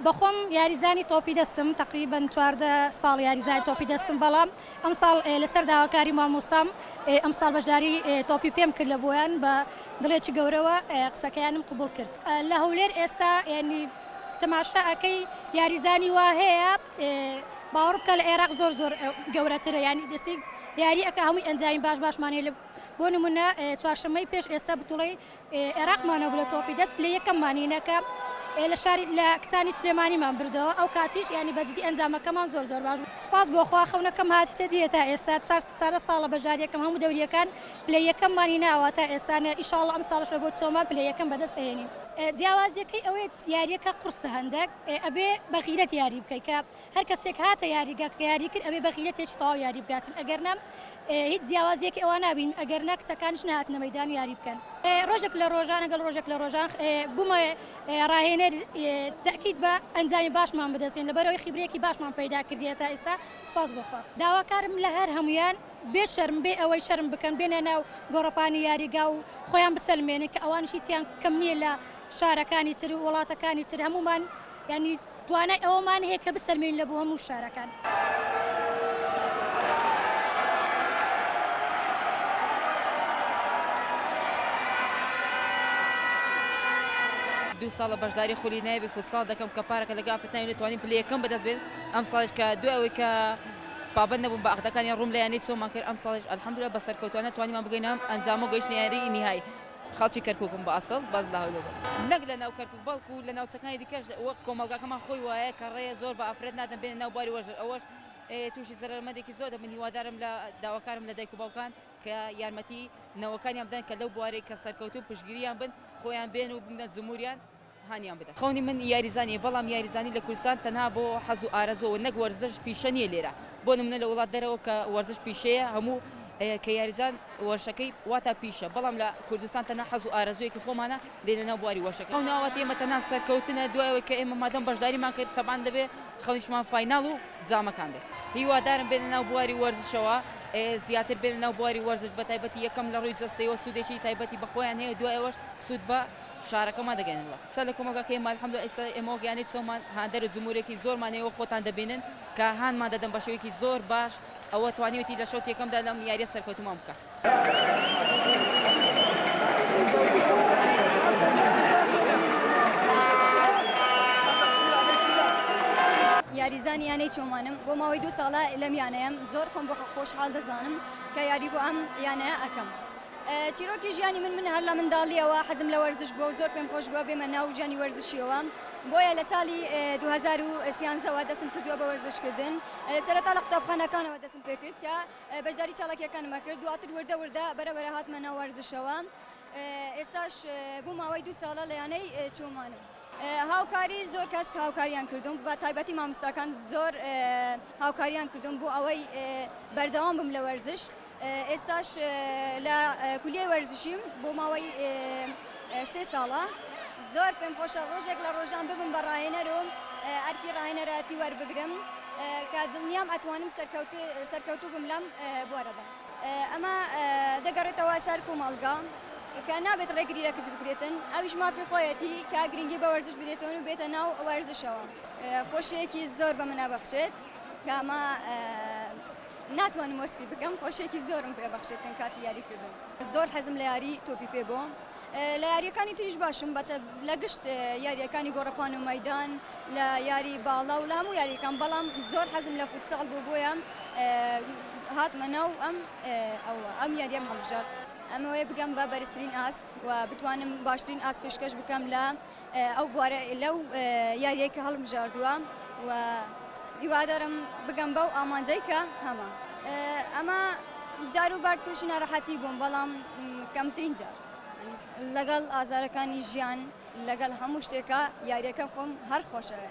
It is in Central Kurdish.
بەخۆم یاریزانی تۆپی دەستم تقریبان 14 ساڵ یاریزانی تۆپی دەستم بەڵام ئەم ساڵ لەسەر داواکاری مامۆستام ئەم ساڵ بەشداری تۆپی پێم کرد لە بۆیان بە دڵێکی گەورەوە قسەکەیانم قبول کرد لە هەولێر ئێستا ینی تەماشا ئەەکەی یاریزانی وا هەیە باوەڕ بکە لە عێراق زۆر زۆر گەورەترە ینی دەستی یاری ئەکە هەمووی ئەنجامی باشمانێ لە بۆ نمونە چوارشەمەی پێش ئێستا بتوڵی عێراقمانەوە لە تۆپی دەست پلە یەکەممانینەکە لە شاری لە کتانی سلێمانیمان بردەوە ئەو کاتیش ینی بەجددی ئەنجامەکەمان زۆر زۆر باش سپاس بۆ خوا خەونەکەم هاتیتە دیێتا ئێستا 4 ساڵە بەشداریەکەم هەموو دەوریەکان پلە یەکەممانی ناوە تا ئێستانە ئیشاڵڵ ئەم ساڵش بۆ چۆمان پلە یەکەم بەدەست ئێنین جیاوازیەکەی ئەوەیە یاریەکە قورسە هەندێک ئەبێ بەغیرەت یاری بکەیت کە هەر کەسێک هاتە یاریگا کە یاری کرد ئەبێ بەغیرەتێکی تەواو یاری بگاتن ئەگەر نەم هیچ جیاوازیەکی ئەوە نبین ئەگەر نە کچەکانش نهاتنە مەیدان یاری بکەن ڕۆژێک لە ڕۆژان ئەگەڵ ڕۆژێک لە ڕۆژان بوومە ڕاهێنەر تاکید بە ئەنجامی باشمان بدەسێن لەبەرەوەی خیبرێکی باشمان پیدا کردیە تا ئێستا سوپاس بخوا داواکارم لە هەر هەمویان بێ شەرم بێ ئەوەی شەرم بکەن بێنە ناو گۆڕەپانی یاریگا و خۆیان بسەلمێنن کە ئەوانشی چیان کەم نییە لە شارەکانی تر و وڵاتەکانی تر هەمومان ینی توانای ئەوەمان هەیە کە بسەلمێن لە بۆ هەموو شارەکان. دو ساڵە بەشداری خولی نایبی فوتساڵ دەکەم کە پارەکە لە گافت ناوێت توانین پلە یەکەم بەدەست بێت ئەم ساڵش کە دوای ئەوەی کە پابەند نەبووم بە عەقدەکانی ڕووم لە یانەی چۆمان کرد ئەم ساڵش ئەلحەمدولیلا بە سەرکەوتوانە توانیمان بگەینە ئەنجامە گەیشتنە یاری نهایی خەڵکی کەرکووکم بە ئەسڵ باز لە هەولێر نەک لە ناو کەرکووک بەڵکو لە ناوچەکانی دیکەش وەک کۆمەڵگاکەمان خۆی وایە کە ڕێیە زۆر بە ئافرەت نادەن بێنە ناو باری وەژر ئەوەش تووشی زەرمەندێکی زۆر دەبن هیوادارم لە داواکارم لە دایک و باوکان کە یارمەتی نەوەکانیان بدەن کە لەو بوارەی کە سەرکەوتون پشتگیریان بن خۆیان بێن و بنە جمهوریان هانیان بدەن خەونی من یاریزانی بەڵام یاریزانی لە کوردستان تەنها بۆ حەز و ئارەزۆوە نەک وەرزش پیشە نییە لێرە بۆ نمونە لە وڵات دەرەوە کە وەرزش پیشەیە هەموو کە یاریزان وەرشەکەی واتە پیشە بەڵام لە کوردستان تەنها حەز و ئارەزوویەکی خۆمانە دێنە ناو بواری وەرشەکە ئەو ناوەت ئێمە تەنها سەرکەوتنە دوایەوەی کە ئێمە مادەم بەشداریمان کرد تەبان دەبێ خەڵیشمان فایناڵ و جامەکان بێت هیوادارم بێنە ناو بواری وەرزشەوە زیاتر بێنە ناو بواری وەرزش بە تایبەتی یەکەم لە ڕووی جەستەیەوە سوودێکی تایبەتی بەخۆیان هەیە دوای ئەوەش سوود بە شارەکەمان دەگەێنەوە سەر لە کۆمەڵگەکە ئێمە الحەمدولیلا ئێستا ئێمە وەگەیانەی چۆمان هاندەر و جمهورێکی زۆرمانەوە خۆتان دەبینن کە هانمان دەدەن بە شێوەیەکی زۆر باش ئەوە توانیوێتی لە شەوت یەکەمدا لەم یاریە سەرکەوتومان بکە. یاریزانی یانەی چۆمانم بۆ ماوەی 2 ساڵە لەم یانەیەم زۆر خۆم بۆ خۆشحاڵ دەزانم کە یاری بۆ ئەم یانەیە ئەەکەم. چیرۆکی ژیانی من هەر لە منداڵیەوە حەزم لە وەرزش بووە و زۆر پێم خۆش بووە بێمە ناو ژیانی وەرزشیەوە بۆیە لە ساڵی 2013ەوە دەستم کردووە بە وەرزشکردن سەرەتا لە قوتابخانەکانەوە دەستم پێ کرد کە بەشداری چاڵکیەکانمە کرد دواتر وردە بەرەبەرە هاتمە ناو وەرزشەوە ئێستاش بوو ماوەی 2 ساڵە لە یانەی چۆمانم. هاوکاری زۆر کەس هاوکاریان کردوم بە تایبەتی مامۆستاکان زۆر هاوکاریان کردوم بۆ ئەوەی بەردەوام بم لە وەرزش ئێستاش لە کولیای وەرزشیم بۆ ماوەی 3 ساڵە زۆر پێم خۆشە ڕۆژێک لە ڕۆژان ببم بە ڕاهێنەرم ئەرکی ڕاهێنەراتی وەربگرم کە دڵنیام ئەتوانم سەرکەوتوو بم لەم بوارەدا ئەمە دەگەڕێتەوە سەر کۆمەڵگا کە نابێت ڕێگری لە کچ بکرێتن ئەویش مافی خۆیەتی کە گرنگی بە وەرزش بدێتەوە و بێتە ناو وەرزشەوە خۆشیەکی زۆر بە منە بەخشێت کە ئەمە ناتوانم وەسفی بکەم خۆشێکی زۆرم پێ بەخشێتن کاتی یاریکردن زۆر حەزم لە یاری تۆپی پێ بۆ لە یاریەکانی تریش باشم بەتە لە گشت یاریەکانی گۆڕەپان و مەیدان لە یاری باڵا و لە هەموو یاریەکان بەڵام زۆر حەزم لە فوتساڵ بۆیە هاتمە ناو ئەم یاریەم هەڵبژار ئەمەوەی بگەم بە بەرزترین ئاست و بتوانم باشترین ئاست پێشکەش بکەم لە ئەو بوارە لەو یاریەی کە هەڵبژاردووە و هیوادارم بگەم بەو ئامانجەی کە هەمە ئەمە جاروبار تووشی ناڕەحەتی بووم بەڵام کەمترین جار لەگەڵ ئازارەکانی ژیان لەگەڵ هەموو شتێکە یاریەکە خۆم هەر خۆشەوێ.